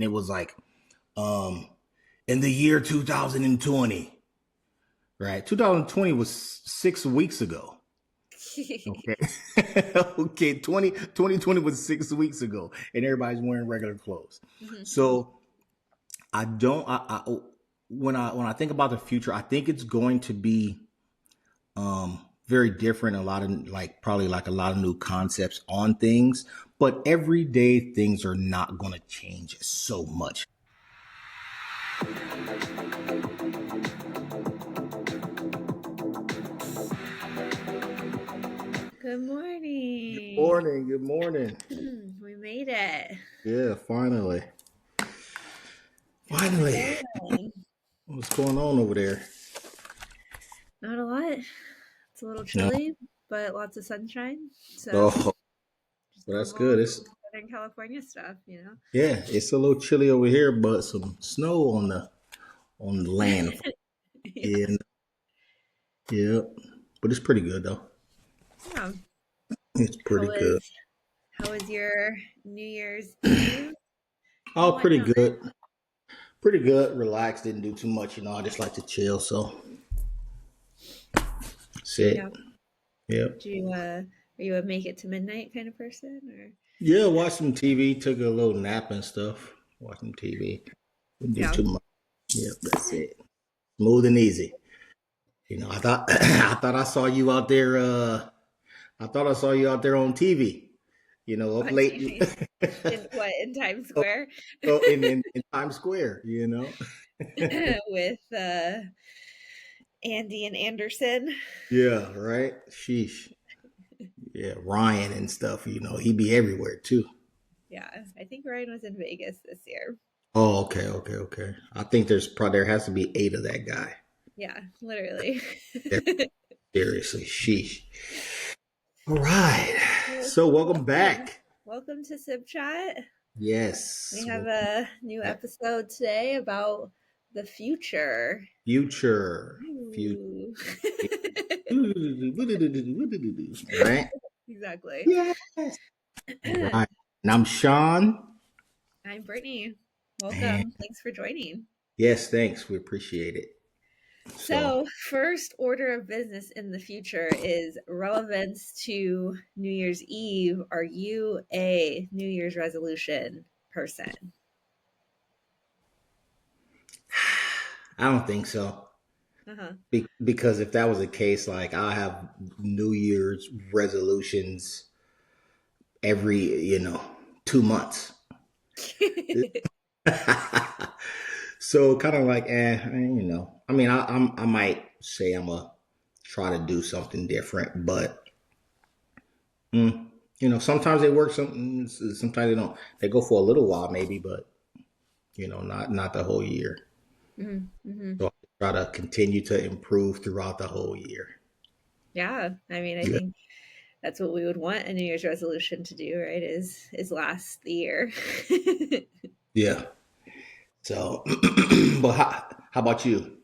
And it was like, in the year 2020, right? 2020 was 6 weeks ago. Okay. Okay. 2020 was 6 weeks ago, and everybody's wearing regular clothes. Mhm. So I don't, when I think about the future, I think it's going to be, very different. A lot of probably a lot of new concepts on things, but everyday things are not going to change so much. Good Good morning. morning. Good morning. We made it. Yeah, finally. How's it Finally. going? What's going on over there? Not a lot. It's a little No. chilly, but lots of sunshine. So Oh, just well, that's normal good. It's Southern California stuff, you know? Yeah, it's a little chilly over here, but some snow on the land. Yeah. Yeah, yeah, but it's pretty good though. Yeah. It's How pretty good. was how was your New Year's Eve and Oh, pretty whatnot? good. Pretty good. Relaxed. Didn't do too much. I just like to chill. So Yeah. sit. Yep. Do you are you a make it to midnight kind of person or Yeah, watch some TV. Took a little nap and stuff. Watching TV. Didn't do yeah. too much. Yep, that's it. Smooth and easy. I thought I thought I saw you out there. I thought I saw you out there on TV. Up On late. TV in Times Oh, Square oh, in Times Square. with Andy and Anderson. Yeah, right. Sheesh. Yeah, Ryan and stuff. He be everywhere too. Yeah, I think Ryan was in Vegas this year. Oh, okay, okay, okay. I think there has to be 8 of that guy. Yeah, literally. There, seriously, sheesh. All right. So welcome welcome, back. welcome to Sip Chat. We Yes. have Welcome a new back. episode today about the future. Future. Future. Ooh. Right? Exactly. Yes. All right. And I'm Sean. I'm Brittany. And Welcome. Thanks for joining. yes, thanks. We appreciate it. So, So, first order of business in the future is relevance to New Year's Eve. Are you a New Year's resolution person? I don't think so. Uh-huh. Because if that was the case, like I have New Year's resolutions every, 2 months. So kind of like, I mean, I might say I'm a try to do something different, but sometimes they work. Sometimes they don't. They go for a little while, maybe, but not the whole year. Mm-hmm. So I try to continue to improve throughout the whole year. Yeah, I mean, I Yeah. think that's what we would want a New Year's resolution to do, right? Is last the year. Yeah. So, but how about you?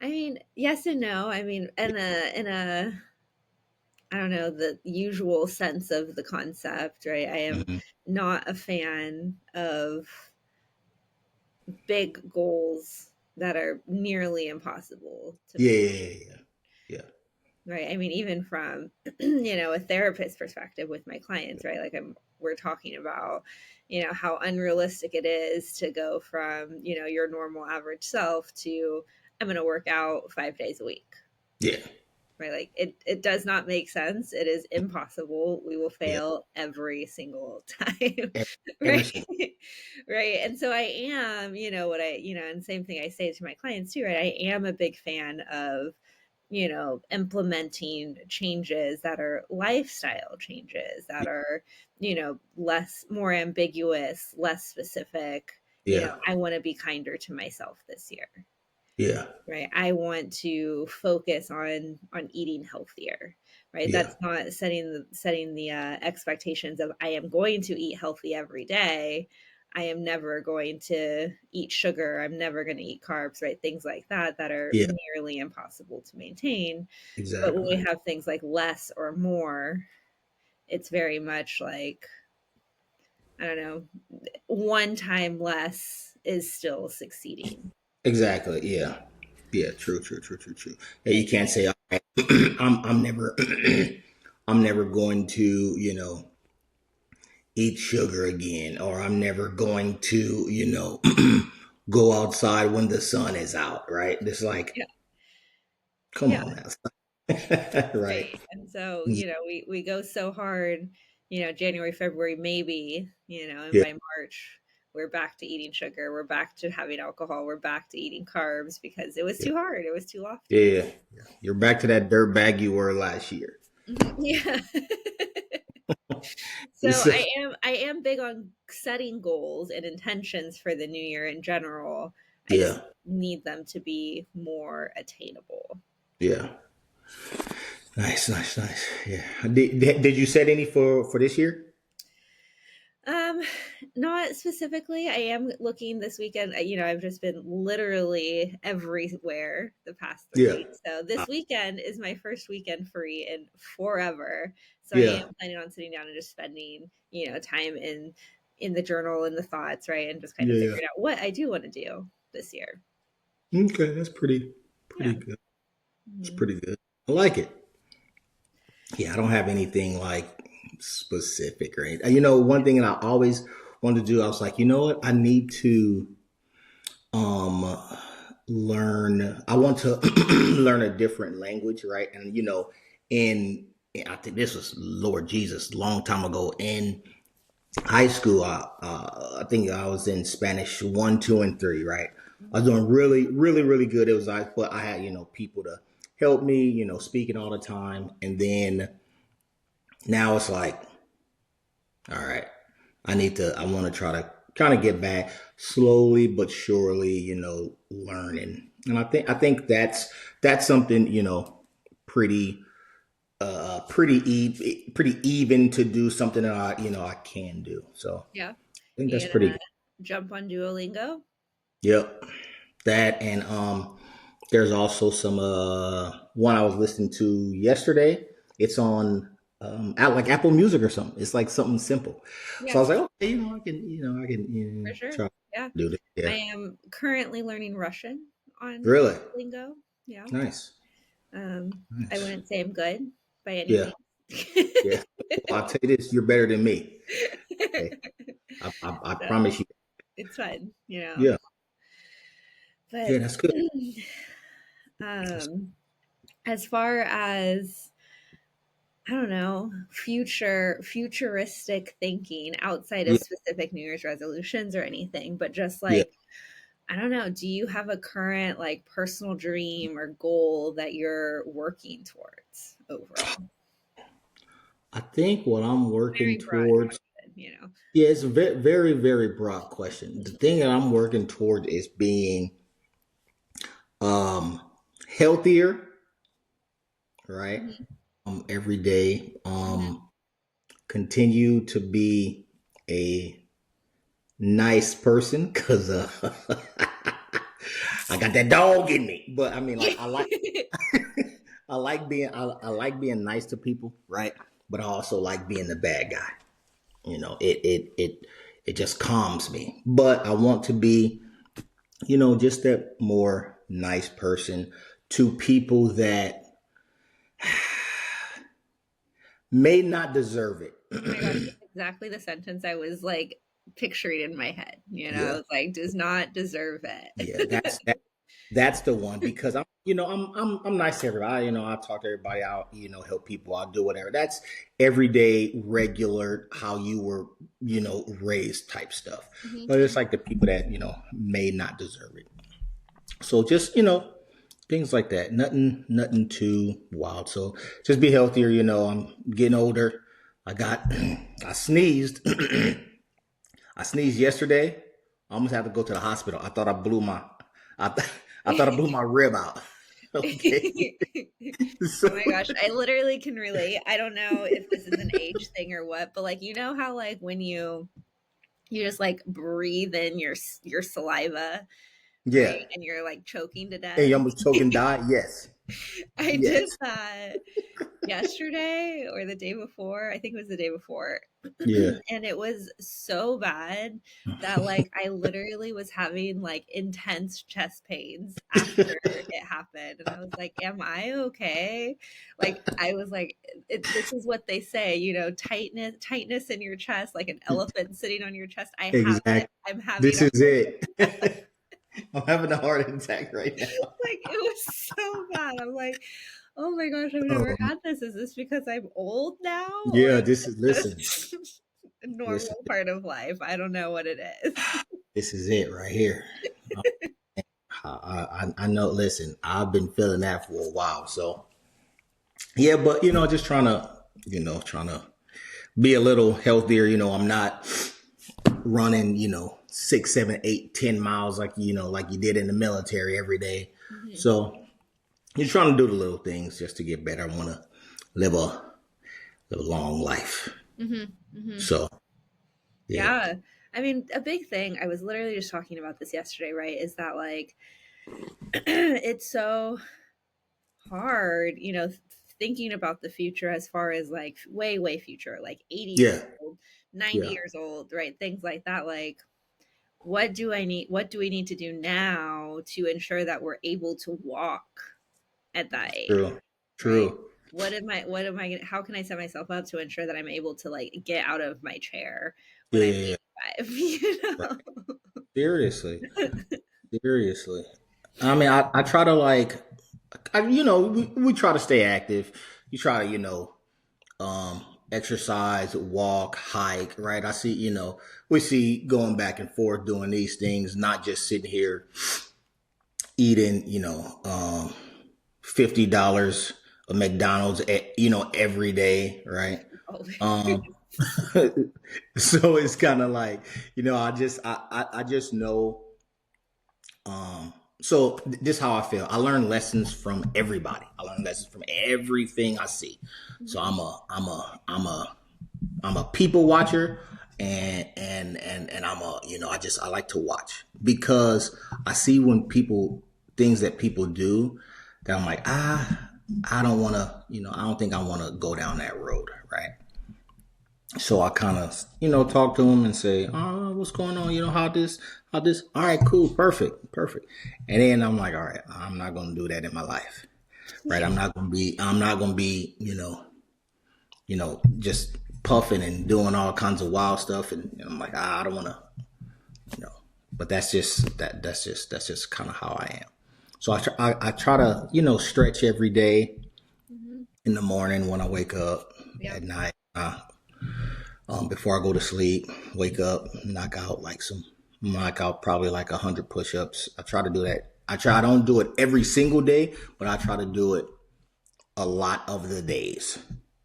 I mean, yes and no. I mean, in a I don't know, the usual sense of the concept, right? I am Mhm. not a fan of big goals that are nearly impossible to Yeah, maintain, yeah, yeah, yeah. right? I mean, even from a therapist perspective with my clients, right? Like we're talking about how unrealistic it is to go from your normal average self to I'm going to work out 5 days a week, Yeah, right? Like it does not make sense. It is impossible. We will yeah. fail every single time. Every, every Right. single. Right. And so I am, what and same thing I say to my clients too, right? I am a big fan of implementing changes that are lifestyle changes that are less, more ambiguous, less specific. Yeah, I want to be kinder to myself this year, yeah, right? I want to focus on eating healthier, right? yeah, That's not setting the expectations of I am going to eat healthy every day. I am never going to eat sugar. I'm never going to eat carbs, right? Things like that are yeah. nearly impossible to maintain. But when Exactly. we have things like less or more, it's very much like I don't know, one time less is still succeeding. Exactly. Yeah. Yeah. True. True. True. True. True. Yeah, you Like, can't say I'm never I'm never going to eat sugar again, or I'm never going to go outside when the sun is out. Right. It's like, yeah, come yeah, on now. Right. right. And so, Yeah. we go so hard, January, February, maybe, and Yeah. by March, we're back to eating sugar. We're back to having alcohol. We're back to eating carbs because it was too hard. It was too lofty. Yeah. You're back to that dirt bag you were last year. Mhm. Yeah. So So, I am big on setting goals and intentions for the new year in general. I just yeah. need them to be more attainable. Yeah. Nice, nice, nice. Yeah. Did you set any for this year? Um, Not specifically. I am looking this weekend. I've just been literally everywhere the past three Yeah. weeks. So Uh, this weekend is my first weekend free in forever. So I yeah. am planning on sitting down and just spending, time in the journal and the thoughts, right? And just kind of Yeah. figuring out what I do want to do this year. Yeah. Okay. That's pretty Yeah. good. It's Mhm. pretty good. I like it. Yeah. I don't have anything like specific or anything. One thing that I always wanted to do, I was like, you know what? I need to um learn. I want to learn a different language, right? And in I think this was Lord Jesus long time ago in high school. I think I was in Spanish 1, 2, and 3. Right, I was doing really, really, really good. It was like, but I had people to help me, speaking all the time, and then now it's like, all right, I want to try to kind of get back slowly but surely, learning. And I think that's something, pretty pretty even to do something that I can do. So Yeah. I think that's You pretty gonna good. jump on Duolingo? Yep. That and there's also some one I was listening to yesterday. It's on out like Apple Music or something. It's like something simple. So Yeah, I was like, okay, I can for sure. try to Yeah. do this. I Yeah. am currently learning Russian on Really? Duolingo. Yeah. Nice. I Nice. wouldn't say I'm good by any Yeah. means. Yeah. Well, I'll tell you this, you're better than me. Okay. I So promise you. it's fun. Yeah. But Yeah, that's good. That's, um, as far as I don't know, futuristic thinking outside of yeah. specific New Year's resolutions or anything, but just Yeah. like I don't know, do you have a current like personal dream or goal that you're working towards overall? I think what I'm working Very broad towards, question. yeah, it's a very, very, very broad question. The thing that I'm working towards is being um healthier, right? Mhm, Every day. mhm. Continue to be a nice person because I got that dog in me. But I mean, like, I like being nice to people, right? But I also like being the bad guy. It just calms me. But I want to be, just that more nice person to people that may not deserve it. Oh my gosh, that's exactly the sentence I was like picturing in my head. I Yeah, was like, does not deserve yeah, it. that's the one because I'm nice to everybody. I talk to everybody out. Help people. I'll do whatever. That's everyday, regular, how you were raised type stuff. Mhm, But it's mhm. like the people that may not deserve it. So just things like that. Nothing too wild. So just be healthier. I'm getting older. I got I sneezed. I sneezed yesterday. I almost had to go to the hospital. I, th- I thought I blew my rib out. Okay. So, Oh my gosh, I literally can relate. I don't know if this is an age thing or what, but like how like when you just like breathe in your saliva, Yeah. right? And you're like choking to And death. you almost choke and die. Yes. I did Yes. that yesterday or the day before. I think it was the day before. Yeah. And it was so bad that like I literally was having like intense chest pains after it happened. And I was like, am I okay? Like I was like, this is what they say, you know, tightness in your chest, like an elephant sitting on your chest. I have it. Exactly. I'm having This a is it. I'm having a heart attack right now. like it was so bad. I'm like, oh my gosh, I've never Um, had this. Is this because I'm old now, or yeah, this is listen, is this a listen. normal part of life? I don't know what it is. This is it right here. I know. Listen, I've been feeling that for a while. So yeah, but just trying to be a little healthier. I'm not running, 6, 7, 8, 10 miles like like you did in the military every day. Mhm, So you're trying to do the little things just to get better. I want to live a long life. mhm, mhm. So yeah, Yeah. I mean, a big thing, I was literally just talking about this yesterday, right? Is that like it's so hard, thinking about the future as far as like way, way future, like 80 years yeah, old, 90 yeah, years old, right? Things like that. Like, what do we need to do now to ensure that we're able to walk at that age, true, right? true. How can I set myself up to ensure that I'm able to like get out of my chair when Yeah, I'm yeah, yeah. 85, Right. Seriously, seriously. I mean, I try to like, we try to stay active. You try to, exercise, walk, hike, right? I see, we see going back and forth doing these things, not just sitting here eating, $50 of McDonald's, every day, right? always. Um, so it's kind of like, I just know. This is how I feel. I learn lessons from everybody. I learn lessons from everything I see. So Mhm. I'm a people watcher, and I'm I like to watch because I see when people things that people do that I'm like, I don't want to, I don't think I want to go down that road, right? So I kind of, talk to him and say, "Oh, what's going on? how this? All right, cool, perfect, perfect." And then I'm like, "All right, I'm not gonna do that in my life, right? I'm not gonna be, just puffing and doing all kinds of wild stuff." And I'm like, I don't want to, you know. But that's just kind of how I am. So I try to, stretch every day Mhm. in the morning when I wake up, Yep. at night. Before I go to sleep, wake up, knock out probably like 100 push-ups. I try to do that. I don't do it every single day, but I try to do it a lot of the days,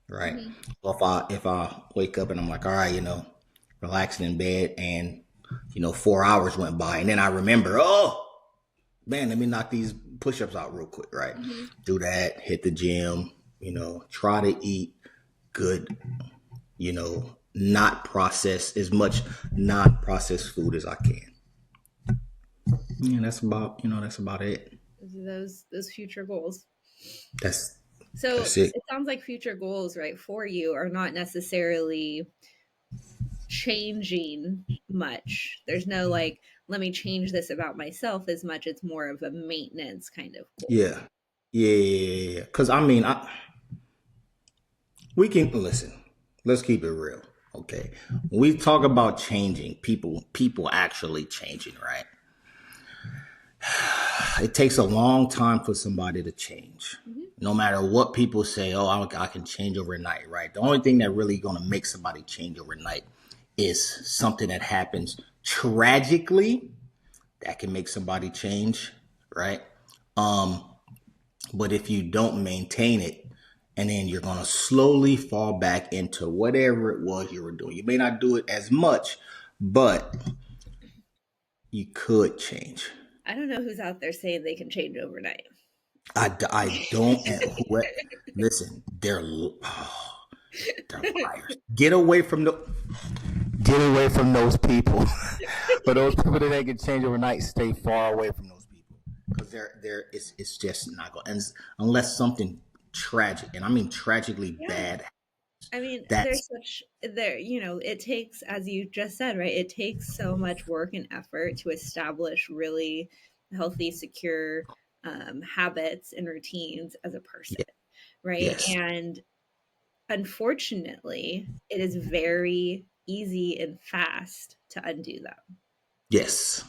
right? Mhm. So if I wake up and I'm like, all right, relaxing in bed, and 4 hours went by, and then I remember, oh man, let me knock these push-ups out real quick, right? Mhm. Do that, hit the gym, try to eat good, not process as much non-processed food as I can. Yeah, that's about it. Those future goals. That's So that's it. it sounds like future goals, right, for you are not necessarily changing much. There's no like, let me change this about myself as much. It's more of a maintenance kind of goal. Yeah, yeah. Because I mean, we can listen. Let's keep it real, okay? When we talk about changing, people actually changing, right? It takes a long time for somebody to change. Mhm. No matter what people say, oh, I can change overnight, right? The only thing that really going to make somebody change overnight is something that happens tragically that can make somebody change, right? Um, but if you don't maintain it, and then you're going to slowly fall back into whatever it was you were doing. You may not do it as much, but you could change. I don't know who's out there saying they can change overnight. I don't. And listen, they're liars. Get away from the get away from those people. But those people that they can change overnight, stay far away from those people because it's just not going. Unless something tragic, and I mean tragically Yeah. bad. I mean, That's there's such there, it takes, as you just said, right? It takes so much work and effort to establish really healthy, secure habits and routines as a person, yeah, right? yes, And unfortunately, it is very easy and fast to undo them, yes,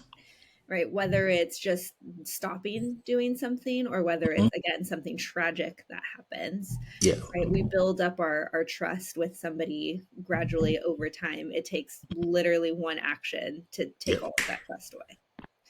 right? Whether it's just stopping doing something or whether mhm, it's, again, something tragic that happens, yeah, right? We build up our trust with somebody gradually over time. It takes literally one action to yeah. take all of that trust away,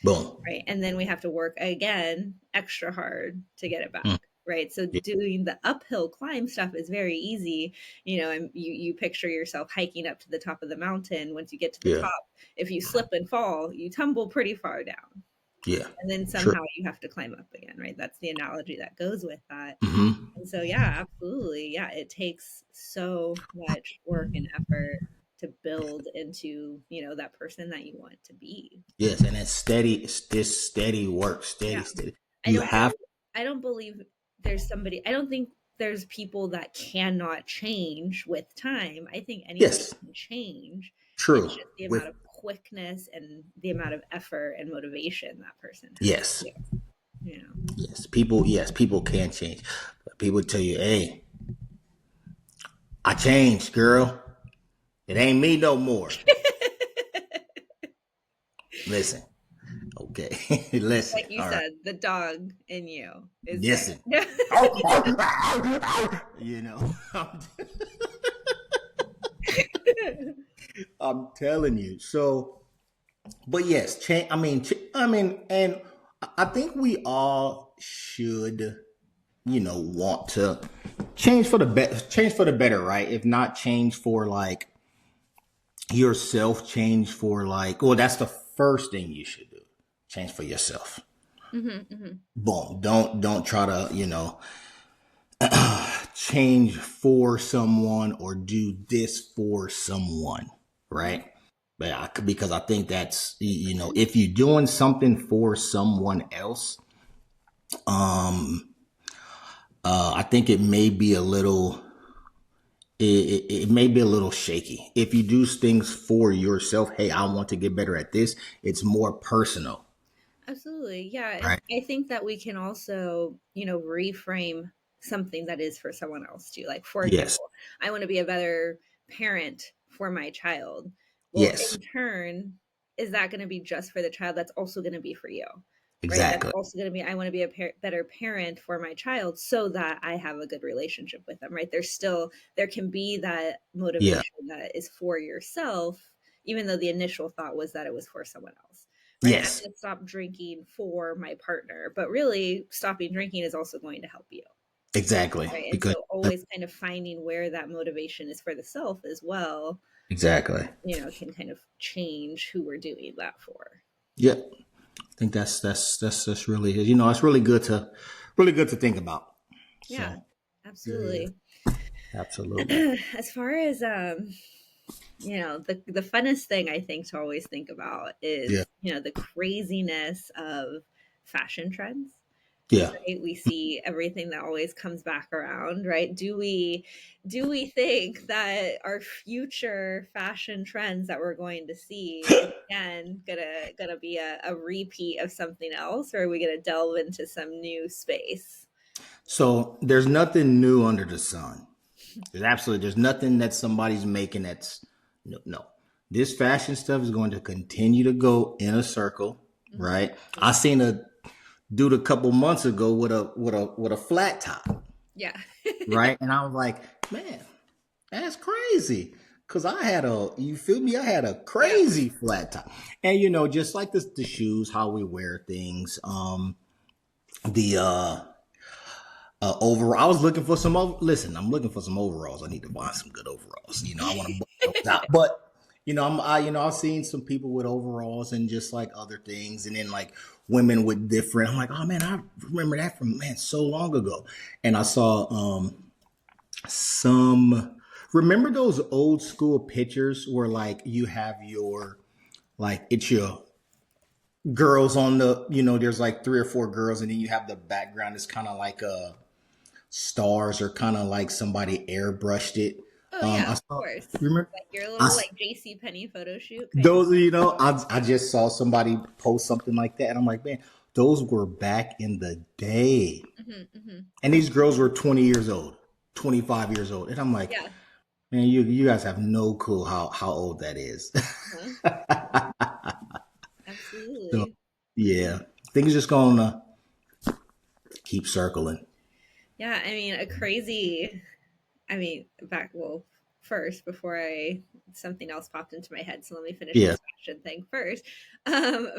Boom. right? And then we have to work again extra hard to get it back. Mm, Right. So yeah, doing the uphill climb stuff is very easy, and you picture yourself hiking up to the top of the mountain. Once you get to the yeah, top, if you slip and fall, you tumble pretty far down. yeah. And then True. somehow you have to climb up again, right? That's the analogy that goes with that. Hmm. And so, yeah, absolutely. Yeah, it takes so much work and effort to build into, that person that you want to be. Yes, and it's steady. It's this steady work, Yeah. steady. I You don't have believe I don't believe I don't think there's people that cannot change with time. I think anybody yes, can change. It's true. just the With amount of quickness and the amount of effort and motivation that person has to yes, do, you know. yes, people can change. But people tell you, "Hey, I changed, girl. It ain't me no more." Listen, okay, listen. Like you All right, said, the dog in you is listen. there. You know, I'm telling you. So, but yes, change. And I think we all should, want to change for the better. Change for the better, right? If not change for like yourself, change for like. Well, that's the first thing you should do. Change for yourself. Hmm, hmm. Boom. Don't try to change for someone or do this for someone, right? Because I think that's if you're doing something for someone else, I think it may be a little it may be a little shaky. If you do things for yourself, hey, I want to get better at this. It's more personal, Absolutely. Yeah. And right? I think that we can also, reframe something that is for someone else too. Like, for Yes, example, I want to be a better parent for my child. Well, yes, in turn, is that going to be just for the child? That's also going to be for you, right? That's exactly. also going to be, I want to be a better parent for my child so that I have a good relationship with them, right? There can be that Yeah, motivation that is for yourself, even though the initial thought was that it was for someone else, right? I'm yes, going to stop drinking for my partner, but really stopping drinking is also going to help you, exactly. right? And Because so always kind of finding where that motivation is for the self as well, exactly. can kind of change who we're doing that for. Yep. I think that's really it's really good to think about. Yeah, So yeah, absolutely. absolutely. As far as the funnest thing I think to always think about Yeah, is, the craziness of fashion trends. yeah. Right? We see everything that always comes back around, right? Do we think that our future fashion trends that we're going to see is again gonna be a repeat of something else, or are we gonna delve into some new space? So there's nothing new under the sun. There's nothing that somebody's making that's no. This fashion stuff is going to continue to go in a circle, Hmm. right? I seen a dude a couple months ago with a flat top, Yeah. right? And I was like, man, that's crazy. Cause I had you feel me? I had a Yeah. crazy flat top. And just like the shoes, how we wear things, the over I was looking for listen, I'm looking for some overalls. I need to buy some good overalls. I want to bust those out. But I've seen some people with overalls and just like other things, and then like women with different. I'm like, oh man, I remember that from so long ago. And I saw some Remember those old school pictures where like you have your like it's your girls on the there's like three or four girls and then you have the background is kind of like stars or kind of like somebody airbrushed it. Oh yeah, I of saw course. remember Like your I little like JC Penney photo shoot kind of. those I just saw somebody post something like that and I'm like, man, those were back in the day. Hmm. And these girls were 20 years old, 25 years old. And I'm like, Yeah. man, you guys have no clue how old that is. Uh-huh. So, Absolutely. yeah, things just gonna keep circling. Yeah, I mean, a crazy I mean, back well, first before I something else popped into my head, so let me finish Yeah. this fashion thing first.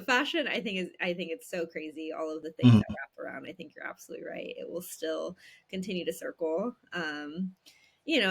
Fashion, I think it's so crazy. All of the things that Mhm. wrap around. I think you're absolutely right. It will still continue to circle.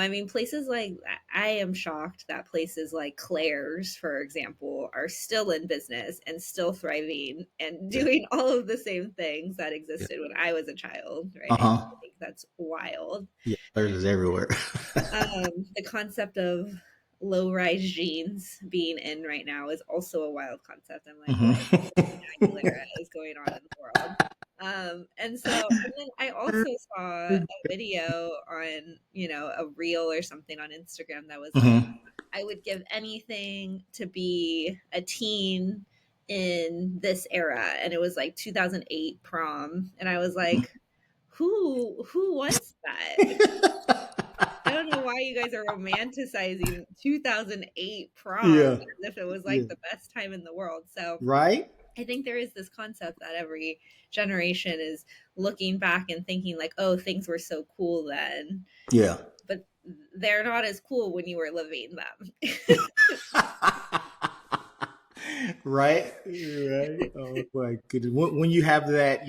I mean, places like I am shocked that places like Claire's, for example, are still in business and still thriving and Yeah. doing all of the same things that Yeah. existed when I was a child. Right? Uh I huh. think that's wild. Yeah. Theirs is everywhere. The concept of low rise jeans being in right now is also a wild concept. I'm like, what Mhm. Aguilera is going on in the world? And then I also saw a video on, a reel or something on Instagram that was like, Mhm. I would give anything to be a teen in this era. And it was like 2008 prom. And I was like, who wants that? I don't know why you guys are romanticizing 2008 prom Yeah. as if it was Yeah. like the best time in the world. So Right. I think there is this concept that every generation is looking back and thinking like, oh, things were so cool then, Yeah. but they're not as cool when you were living them. Right, right. Oh my goodness. When you have that,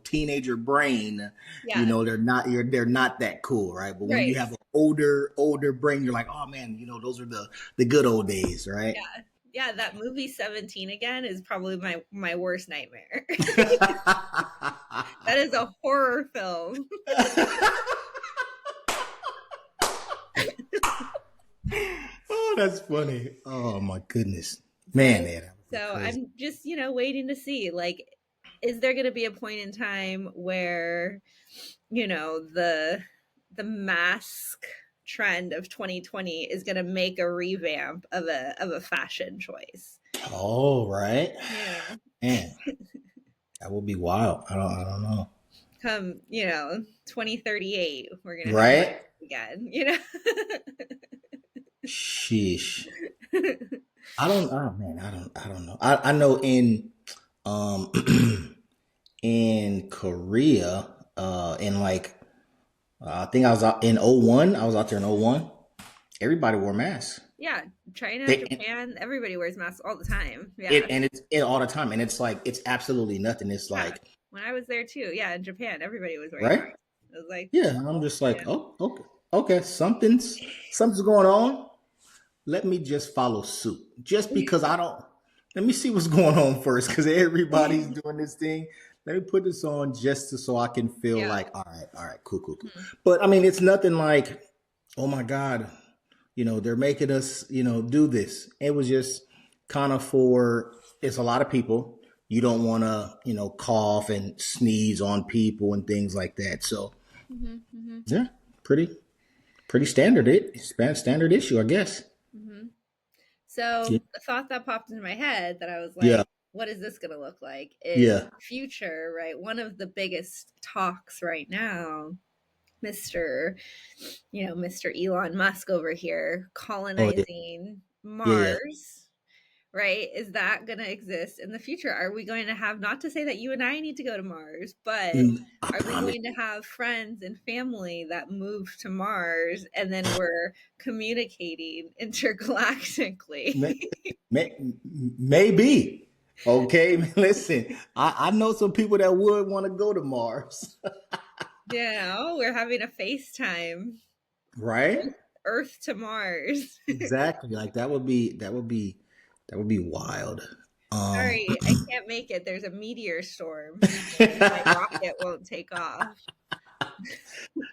teenager brain, Yeah, they're not that cool, right? But when you right. have an older brain, you're like, oh man, those are the good old days, right? Yeah. Yeah, that movie 17 again is probably my worst nightmare. That is a horror film. Oh, that's funny. Oh my goodness, man, So that would be so crazy. I'm just, waiting to see like is there going to be a point in time where the mask trend of 2020 is going to make a revamp of a fashion choice. Oh, right, Yeah. man, that would be wild. I don't know. Come, 2038, we're going to have Right? again. Sheesh. I don't. Oh man, I don't know. I know um in Korea, in like I think I was out in '01. I was out there in '01. Everybody wore masks. Yeah, China, They, Japan, everybody wears masks all the time. it Yeah. and it's it all the time, and it's like it's absolutely nothing. It's Yeah. like When I was there too, yeah, in Japan, everybody was wearing right. masks. It was like, Yeah, I'm just like, yeah. oh, okay, okay, something's going on. Let me just follow suit. Just because I don't, let me see what's going on first, because everybody's doing this thing. Let me put this on just so I can feel Yeah. like, all right, cool, cool, cool. Mhm. But I mean, it's nothing like, oh my God, they're making us, do this. It was just kind of it's a lot of people. You don't want to, cough and sneeze on people and things like that. So Mhm. Mhm. yeah, pretty standard issue, I guess. Mhm. So Yeah, the thought that popped into my head that I was yeah, like, what is this going to look like is yeah. future, right? One of the biggest talks right now, Mr. Mr. Elon Musk over here Oh yeah, colonizing yeah, yeah. Mars, right? Is that going to exist in the future? Are we going to have, not to say that you and I need to go to Mars, but I are we promise. going to have friends and family that move to Mars and then we're communicating May- intergalactically? Maybe. Okay, listen. I know some people that would want to go to Mars, We're having a FaceTime, right? Earth to Mars. Exactly. Like that would be wild. Um, Sorry, I can't make it. There's a meteor storm, meaning my rocket won't take off.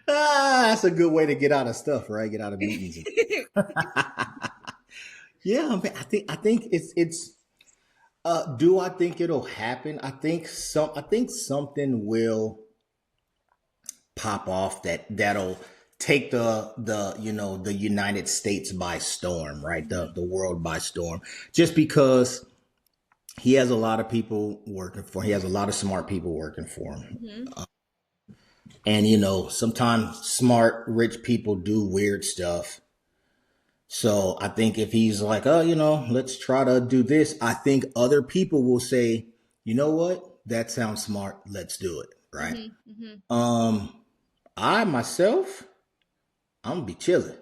That's a good way to get out of stuff, right? Get out of meetings. Yeah, I mean, I think it's. Do I think it'll happen? I think something will pop off that'll take the United States by storm, right? The world by storm. Just because he has a lot of people working for him. He has a lot of smart people working for him. Hmm. And sometimes smart, rich people do weird stuff. So I think if he's like, oh, let's try to do this, I think other people will say, you know what? That sounds smart. Let's do it. Right. Hmm. Hmm. Um, I myself, I'm gonna be chilling.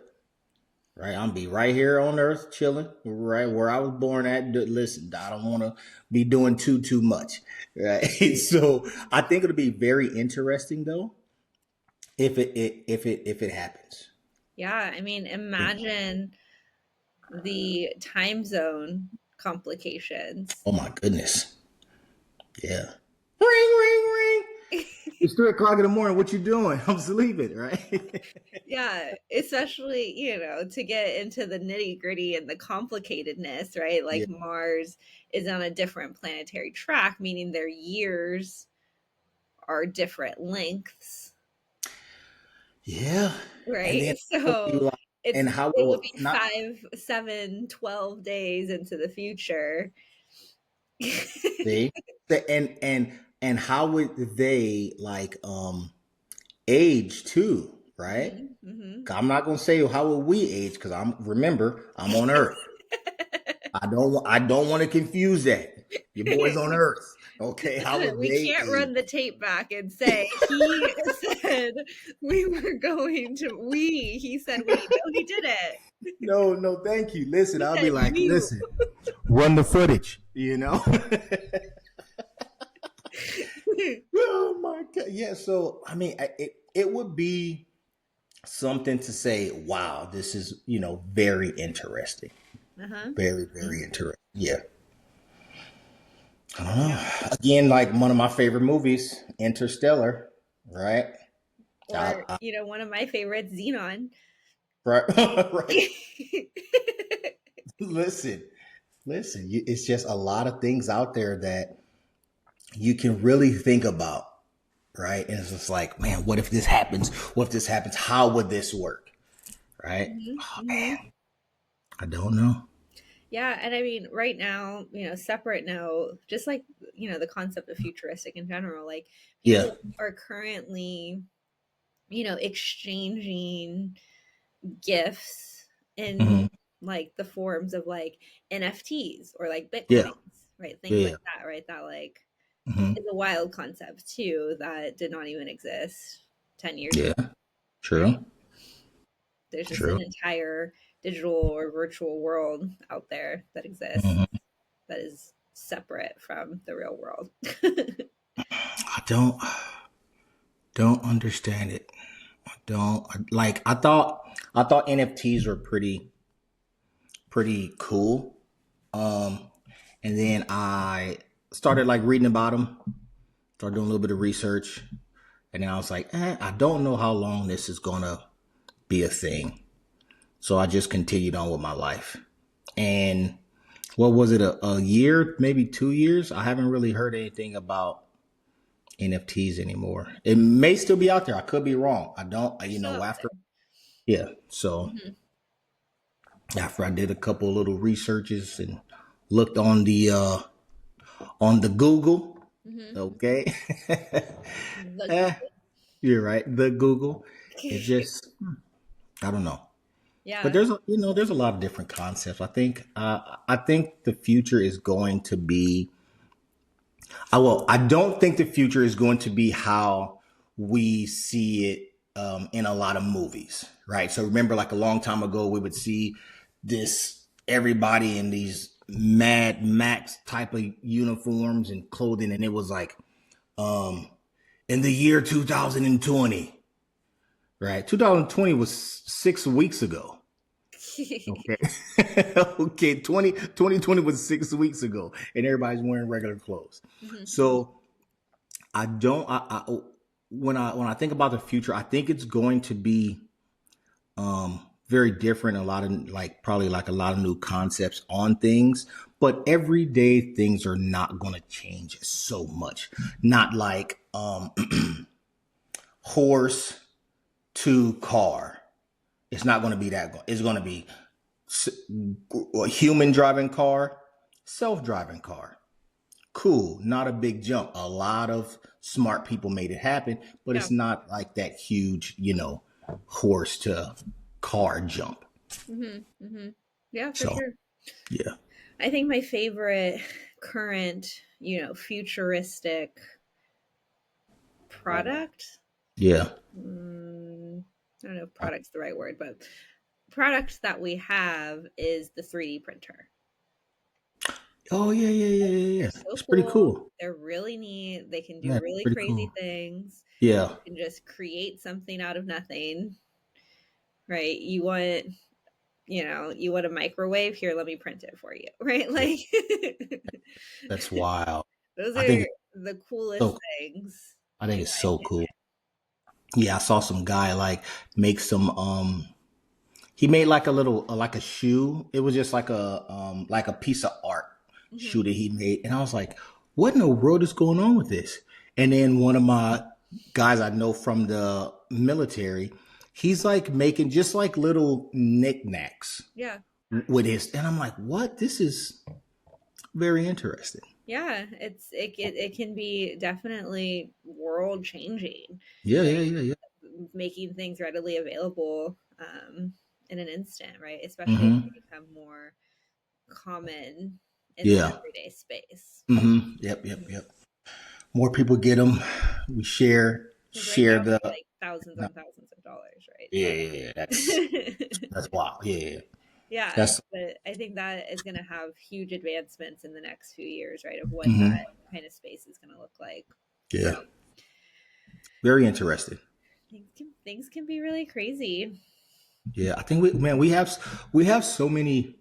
Right. I'm gonna be right here on earth chilling, right where I was born at. Listen, I don't want to be doing too much. Right. So I think it'll be very interesting though if it happens. Yeah, I mean, imagine the time zone complications. Oh my goodness. Yeah. Ring, ring, ring. It's 3 o'clock in the morning. What you doing? I'm sleeping, right? Yeah, especially, to get into the nitty-gritty and the complicatedness, right? Yeah. Like Mars is on a different planetary track, meaning their years are different lengths, Yeah. And right? then how would you So like it's and how it would well, be not 5, 7, 12 days into the future. see and how would they like age too, right? Hmm. Hmm. 'Cause I'm not gonna say how will we age because I'm on Earth. I don't want to confuse that. Your boy's on Earth. Okay, how would We they can't age? run the tape back and say he said we were going to he said we. No, he did it. No, no, thank you. Listen, He I'll be said like, you. listen, run the footage. Oh my god. Yeah, so I mean it would be something to say, wow, this is, very interesting. Uh-huh. Very, very interesting. Yeah. I don't Yeah. know. Again, like one of my favorite movies, Interstellar, right? Or, one of my favorites, Xenon. Right. Right. Listen, listen, it's just a lot of things out there that you can really think about, right? And it's just like, man, what if this happens? What if this happens? How would this work? Right? Hmm. Oh Hmm. man, I don't know. Yeah, and I mean, right now, separate note, just like, the concept of futuristic in general, like Yeah. people are currently, exchanging gifts in Hmm. like the forms of like NFTs or like Yeah. bitcoins, right? Things Yeah. like that, right? That like Hmm. is a wild concept too that did not even exist 10 years ago, Yeah. right? True. There's just True. an entire digital or virtual world out there that exists Hmm. that is separate from the real world. I don't understand it. I don't like. I thought NFTs were pretty cool. Um, and then I started like reading about them. Started doing a little bit of research, and then I was like, I don't know how long this is gonna be a thing. So I just continued on with my life. And what was it, a year, maybe 2 years? I haven't really heard anything about NFTs anymore. It may still be out there. I could be wrong. I don't, They're still out after, yeah. So there. after I did a couple of little researches and looked on the Google, Hmm. okay. Hmm. The Eh, Google. you're right. The Google. It just, I don't know. But Yeah. there's a lot of different concepts. I think the future is going to be. I don't think the future is going to be how we see it in a lot of movies, right? So remember, like a long time ago, we would see this everybody in these Mad Max type of uniforms and clothing, and it was like um, in the year 2020, right? 2020 was 6 weeks ago. Okay. Okay. 2020 was 6 weeks ago and everybody's wearing regular clothes. Hmm. So I don't, I when I think about the future, I think it's going to be very different. A lot of like probably like a lot of new concepts on things, but everyday things are not going to change so much. Not like horse to car. It's not going to be that. It's going to be a human driving car, self driving car. Cool, not a big jump. A lot of smart people made it happen, but Yeah. it's not like that huge, horse to car jump. Yeah, for So, sure. yeah. I think my favorite current, futuristic product. Yeah. I don't know if product's the right word, but product that we have is the 3D printer. Oh, yeah, yeah, yeah, yeah, They're yeah. so It's pretty cool. cool. They're really neat. They can do Yeah, really pretty crazy cool. things. Yeah. You can just create something out of nothing, right? You want a microwave? Here, let me print it for you, right? Yeah. Like, That's wild. those I think are it's the coolest so things, I think in it's my so cool. Yeah, I saw some guy like make some he made like a little like a shoe. It was just like a piece of art opinion. shoe that he made. And I was like, what in the world is going on with this? And then one of my guys I know from the military, he's like making just like little knickknacks Yeah. with his, and I'm like, what? This is very interesting. Yeah, it can be definitely world changing, Yeah, yeah, right? yeah, yeah. Making things readily available in an instant, right? Especially as Mm-hmm. they become more common in the Yeah. everyday space. Mm-hmm. Yep, yep, yep. More people get them. We share Because right share now the. they're like thousands on thousands of dollars, right? Yeah, yeah, yeah. So That's wild. Yeah, yeah. yeah, That's but I think that is going to have huge advancements in the next few years, right? Of what hmm that kind of space is going to look like. So yeah. Very interesting. things can be really crazy. Yeah, I think we have so many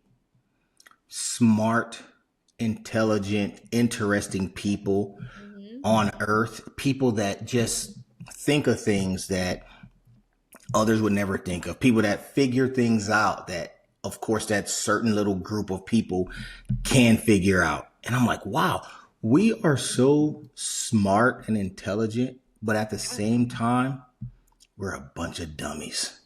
smart, intelligent, interesting people Hmm. on Earth. People that just think of things that others would never think of. People that figure things out that, of course, that certain little group of people can figure out. And I'm like, wow, we are so smart and intelligent, but at the same time, we're a bunch of dummies.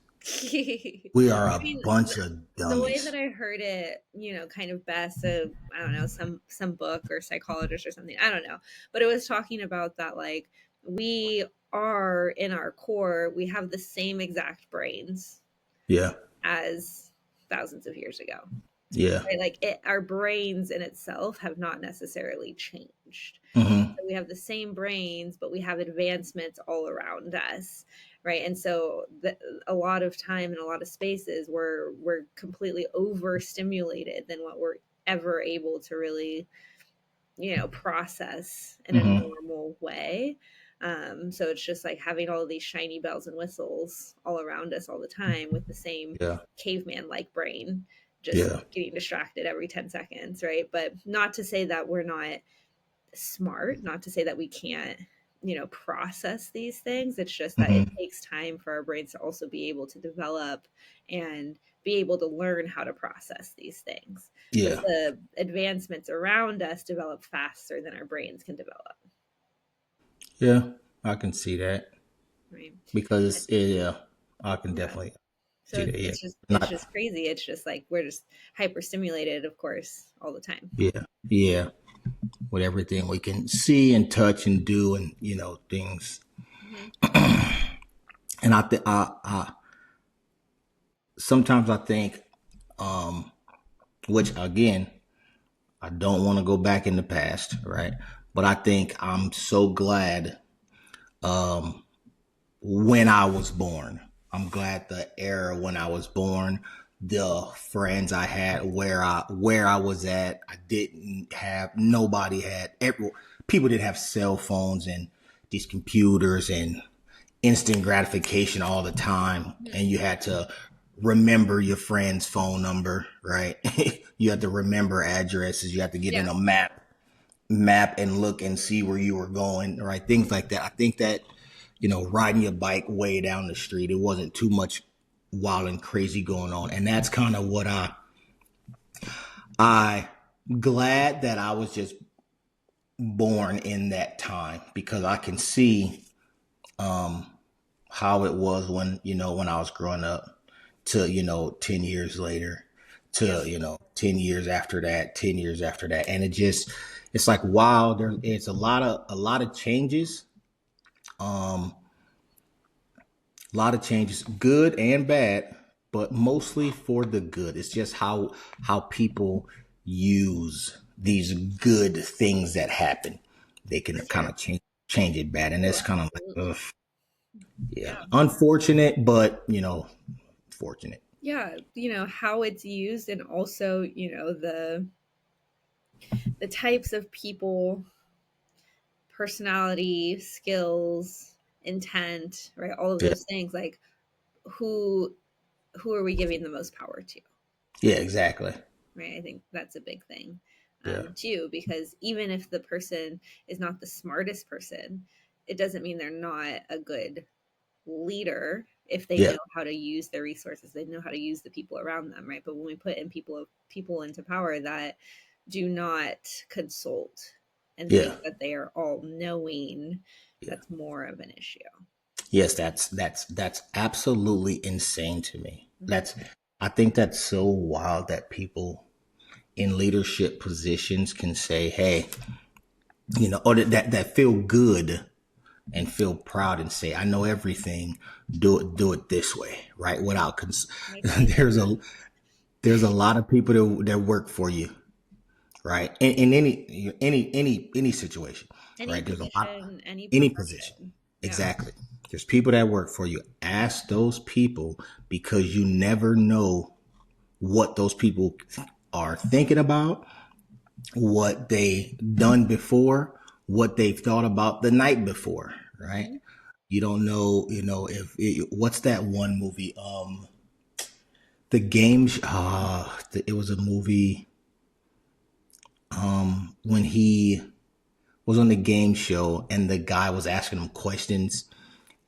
We are I a mean, bunch of the way that dummies. I heard it, kind of best, so I don't know, some book or psychologist or something, I don't know, but it was talking about that, like, we are in our core, we have the same exact brains Yeah. as thousands of years ago, Yeah. right? Like our brains in itself have not necessarily changed. hmm So we have the same brains, but we have advancements all around us, right? And so a lot of time in a lot of spaces we're completely overstimulated than what we're ever able to really process in a hmm normal way. So it's just like having all of these shiny bells and whistles all around us all the time with the same Yeah. caveman like brain, just Yeah. getting distracted every 10 seconds, right? But not to say that we're not smart, not to say that we can't process these things. It's just that it hmm takes time for our brains to also be able to develop and be able to learn how to process these things, because Yeah. the advancements around us develop faster than our brains can develop, Yeah. I can see that right? because yeah, I can Yeah, definitely so see it's, that. Yeah. it's just it's Not. just crazy. It's just like we're just hyper stimulated, of course, all the time. Yeah. Yeah. With everything we can see and touch and do and things. Hmm. And I sometimes I think, um, which again, I don't want to go back in the past, right? But I think I'm so glad when I was born. I'm glad the era when I was born, the friends I had, where I was at. I didn't have nobody had people didn't have cell phones and these computers and instant gratification all the time, Hmm. and you had to remember your friend's phone number, right? You had to remember addresses. You had to get Yeah. in a map and look and see where you were going, right? Things like that. I think that riding your bike way down the street. It wasn't too much wild and crazy going on. And that's kind of what I glad that I was just born in that time, because I can see how it was when I was growing up to 10 years later Yeah. to 10 years after that, 10 years after that. And it's like, wow, it's a lot of changes. um a lot of changes, good and bad, but mostly for the good. It's just how people use these good things that happen. They can For kind sure. of change it bad, and Oh, it's kind of like, absolutely. ugh, yeah, Yeah. unfortunate, but fortunate. Yeah, how it's used, and also, the types of people, personality, skills, intent, right? All of Yeah, those things, like who who are we giving the most power to, yeah, exactly. right? I think that's a big thing, Yeah, too, because even if the person is not the smartest person, it doesn't mean they're not a good leader if they yeah, know how to use their resources, they know how to use the people around them, right? But when we put in people into power that do not consult and yeah, think that they are all knowing, yeah. that's more of an issue. Yes, that's absolutely insane to me. Mm-hmm. I think that's so wild that people in leadership positions can say, "Hey, or that feel good and feel proud and say, I know everything. Do it this way, right? Without Make me there's a lot of people that work for you, right? In any situation, any right? There's a lot, position, any any position, profession. Yeah. exactly. There's people that work for you. Ask those people, because you never know what those people are thinking about, what they done before, what they've thought about the night before, right? Mm-hmm. You don't know, what's that one movie? The game. It was a movie. When he was on the game show, and the guy was asking him questions,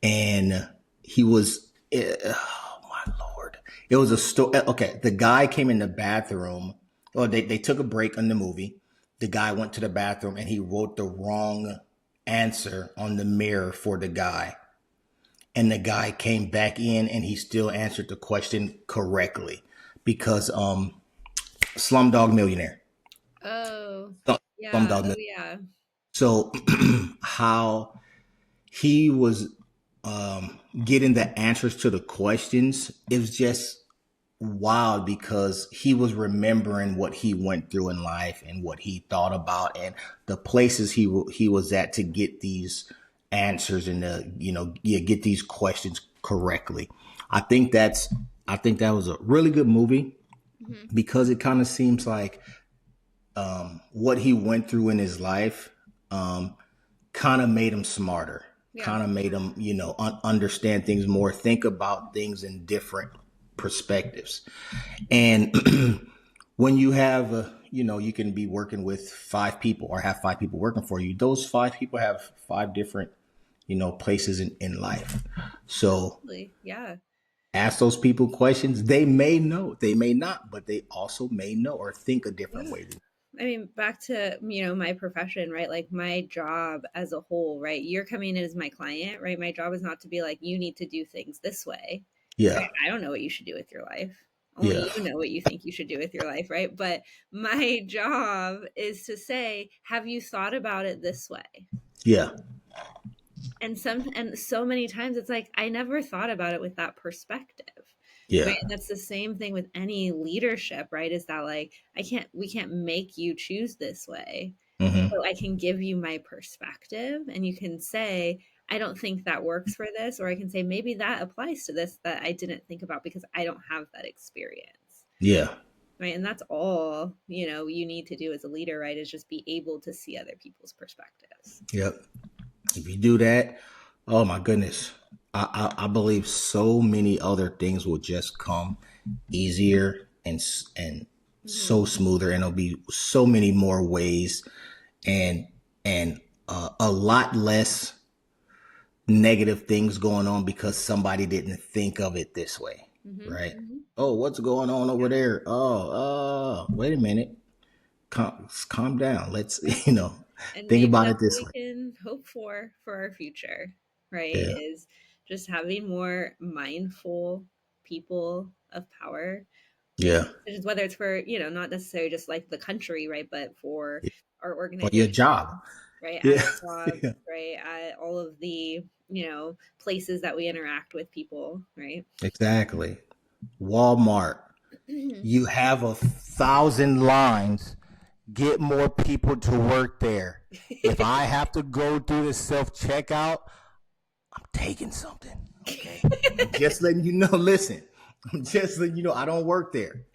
and he was. Oh my lord! It was a story. Okay, the guy came in the bathroom. Or they took a break in the movie. The guy went to the bathroom and he wrote the wrong answer on the mirror for the guy, and the guy came back in and he still answered the question correctly, because Slumdog Millionaire. Oh, yeah. Slumdog Oh, Millionaire. yeah. So how he was getting the answers to the questions, it was just wild, because he was remembering what he went through in life and what he thought about, and the places he was at to get these answers, and get these questions correctly. I think that's I think that was a really good movie, Mm-hmm. because it kind of seems like what he went through in his life kind of made him smarter, Yeah. kind of made him, understand things more, think about things in different perspectives. And when you have, you can be working with 5 people, or have 5 people working for you. Those 5 people have 5 different, places in life. So Absolutely. Yeah. ask those people questions. They may know, they may not, but they also may know or think a different Yeah. way. I mean, back to, my profession, right? Like my job as a whole, right? You're coming in as my client, right? My job is not to be like, you need to do things this way, Yeah. right? I don't know what you should do with your life. Yeah. Only you know what you think you should do with your life, right? But my job is to say, have you thought about it this way? Yeah. And so many times it's like, I never thought about it with that perspective, Yeah. right? And that's the same thing with any leadership, right? Is that like, we can't make you choose this way, Hmm. so I can give you my perspective, and you can say, I don't think that works for this, or I can say, maybe that applies to this that I didn't think about because I don't have that experience, Yeah. right? And that's all, you need to do as a leader, right? Is just be able to see other people's perspectives. Yep. If you do that, oh my goodness, I believe so many other things will just come easier, and Hmm. so smoother, and there'll be so many more ways, and a lot less negative things going on because somebody didn't think of it this way, Mm-hmm. right? Mm-hmm. Oh, what's going on over there? Oh, wait a minute. Calm down. Let's, Yeah. And think maybe about that's it what this we way. can hope for our future, right? Yeah. Is just having more mindful people of power Yeah. making decisions, whether it's for, not necessarily just like the country, right? But for Yeah. our Or your organization, job. right? At Yeah. our jobs, Yeah. right? At all of the, places that we interact with people, right? Exactly. Walmart. You have 1,000 lines. Get more people to work there. If I have to go through the self checkout, I'm taking something. Okay. I'm just letting you know. Listen, I'm just letting you know I don't work there.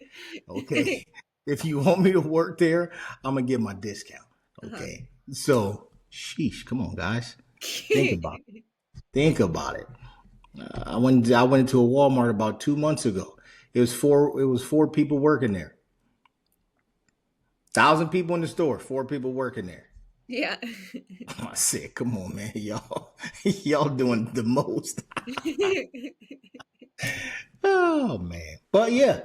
Okay. If you want me to work there, I'm gonna get my discount. Uh-huh. Okay. So, sheesh, come on, guys. Think about it. Think about it. I went into a Walmart about 2 months ago. It was four people working there. 1,000 people in the store, four people working there. Yeah. I said, come on, man, y'all doing the most. Oh man. But yeah,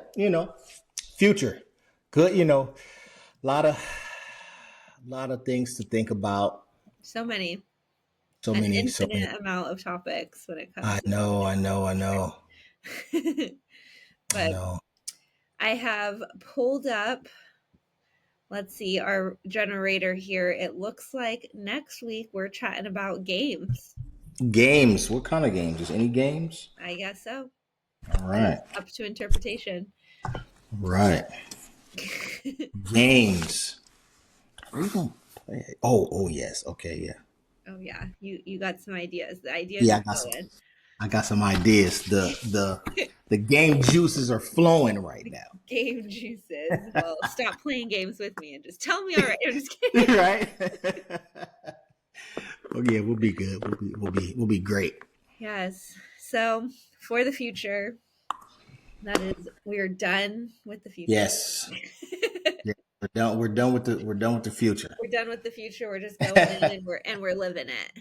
future. Good, lot of things to think about. So many, So an many, so many. infinite amount of topics when it I comes to know, I know, I know, future. I But know. I have pulled up, let's see, our generator here. It looks like next week we're chatting about games. Games. What kind of games? Is any games? I guess so. All That is right. up to interpretation. Right. Games. Are you gonna play? Oh, yes. Okay, yeah. Oh yeah, you got some ideas. The ideas Yeah, are flowing. I got some ideas. The game juices are flowing right now. Game juices. Well, stop playing games with me and just tell me. All right, I'm just kidding. Right? Oh yeah, we'll be good. We'll be great. Yes. So for the future, that is, we are done with the future. Yes. Yeah. We're done with the future. We're done with the future. We're just going in and we're living it.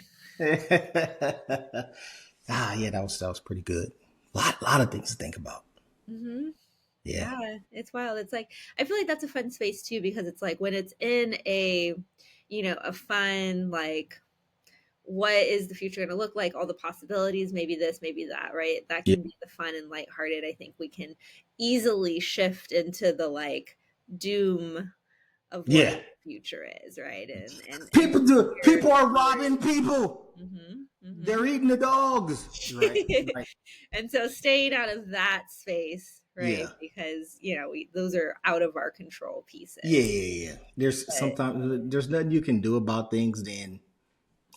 Yeah, that was pretty good. Lot of things to think about. Hmm. Yeah. Yeah, it's wild. It's like I feel like that's a fun space too because it's like when it's in a fun like what is the future going to look like, all the possibilities, maybe this, maybe that, right? That Yeah. can be the fun and lighthearted. I think we can easily shift into the like doom of what Yeah. the future is, right? And People are robbing people. hmm They're eating the dogs. Right. Right. and so staying out of that space, right? Yeah. Because those are out of our control Yeah, pieces. yeah, yeah. There's But sometimes there's nothing you can do about things. Then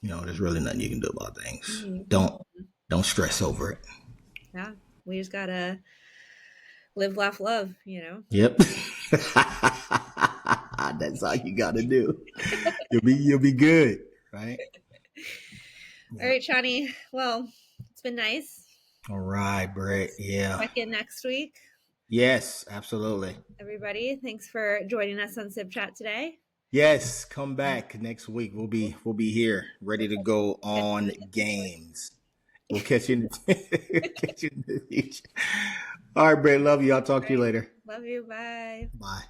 there's really nothing you can do about things. mhm, Don't stress over it. yeah, we just gotta live, laugh, love. Yep. That's all you got to do. You'll be good, right? All Yep. right, Shani. Well, it's been nice. All right, Brett. Let's Yeah. check in next week. Yes, absolutely. Everybody, thanks for joining us on Sip Chat today. Yes, come back next week. We'll be here, ready to go Catch on you in the games. We'll catch you catch you in the future. All right, Brett. Love you. I'll talk future. to All you right. later. Love you. Bye. Bye.